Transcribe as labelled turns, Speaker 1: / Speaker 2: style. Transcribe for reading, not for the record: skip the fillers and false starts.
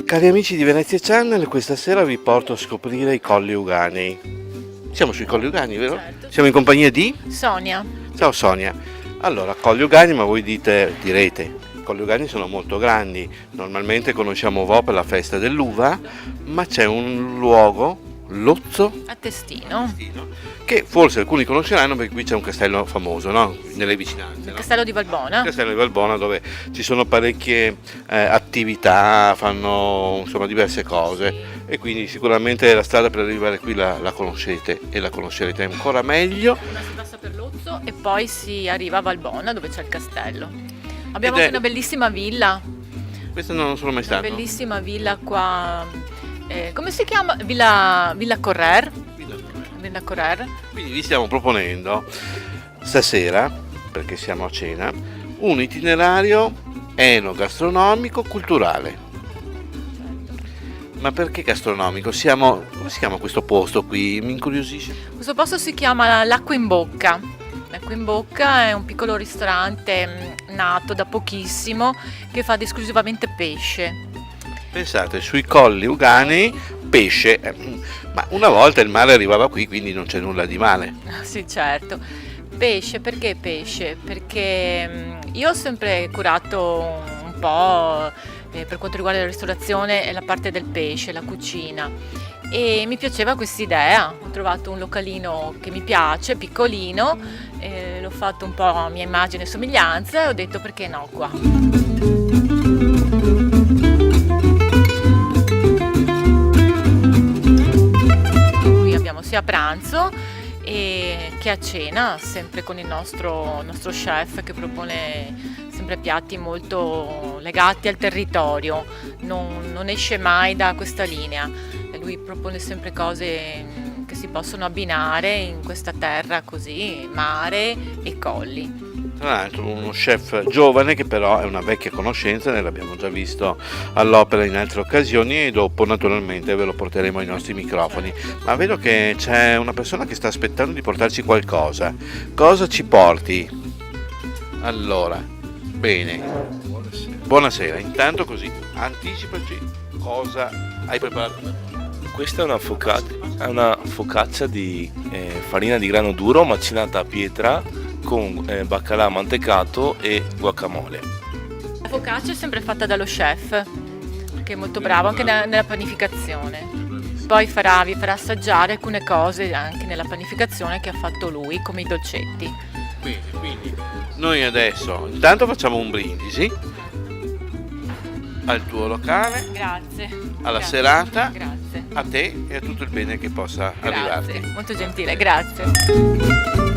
Speaker 1: Cari amici di Venezia Channel, questa sera vi porto a scoprire i Colli Euganei. Siamo sui Colli Euganei, vero?
Speaker 2: Certo.
Speaker 1: Siamo in compagnia di?
Speaker 2: Sonia.
Speaker 1: Ciao Sonia. Allora, Colli Euganei, ma voi direte, i Colli Euganei sono molto grandi. Normalmente conosciamo Vo per la festa dell'uva, ma c'è un luogo, Lozzo,
Speaker 2: A Testino.
Speaker 1: che forse alcuni conosceranno perché qui c'è un castello famoso, no? Nelle vicinanze.
Speaker 2: Il
Speaker 1: No?
Speaker 2: castello di Valbona.
Speaker 1: Castello di Valbona, dove ci sono parecchie attività, fanno insomma diverse cose e quindi sicuramente la strada per arrivare qui la conoscete e la conoscerete ancora meglio.
Speaker 2: Una si passa per Lozzo e poi si arriva a Valbona dove c'è il castello. Abbiamo
Speaker 1: Ed è-
Speaker 2: anche una bellissima villa.
Speaker 1: Questa non sono mai
Speaker 2: Una
Speaker 1: stato.
Speaker 2: bellissima villa qua. Come si chiama? Villa Correr. Villa Correr.
Speaker 1: Quindi vi stiamo proponendo stasera, perché siamo a cena, un itinerario enogastronomico culturale. Ma perché gastronomico? Come si chiama questo posto qui? Mi incuriosisce.
Speaker 2: Questo posto si chiama l'Acqua in Bocca. L'Acqua in Bocca è un piccolo ristorante nato da pochissimo che fa esclusivamente pesce.
Speaker 1: Pensate, sui Colli Euganei, pesce, ma una volta il mare arrivava qui, quindi non c'è nulla di male.
Speaker 2: Sì, certo. Pesce, perché pesce? Perché io ho sempre curato un po' per quanto riguarda la ristorazione e la parte del pesce, la cucina. E mi piaceva quest'idea. Ho trovato un localino che mi piace, piccolino, l'ho fatto un po' a mia immagine e somiglianza e ho detto perché no qua. Qui abbiamo sia a pranzo che a cena, sempre con il nostro chef che propone sempre piatti molto legati al territorio, non esce mai da questa linea. E lui propone sempre cose che si possono abbinare in questa terra così, mare e colli.
Speaker 1: Tra l'altro uno chef giovane che però è una vecchia conoscenza, ne l'abbiamo già visto all'opera in altre occasioni e dopo naturalmente ve lo porteremo ai nostri microfoni. Ma vedo che c'è una persona che sta aspettando di portarci qualcosa. Cosa ci porti? Allora, bene. Buonasera. Intanto così, anticipaci cosa hai preparato.
Speaker 3: Questa è una focaccia di farina di grano duro macinata a pietra con baccalà mantecato e guacamole.
Speaker 2: La focaccia è sempre fatta dallo chef, che è molto bravo anche nella panificazione. Poi vi farà assaggiare alcune cose anche nella panificazione che ha fatto lui, come i dolcetti.
Speaker 1: Bene, quindi noi adesso intanto facciamo un brindisi al tuo locale,
Speaker 2: Grazie.
Speaker 1: alla
Speaker 2: Grazie.
Speaker 1: serata,
Speaker 2: Grazie.
Speaker 1: a te e a tutto il bene che possa arrivarti.
Speaker 2: Grazie. Molto gentile, grazie.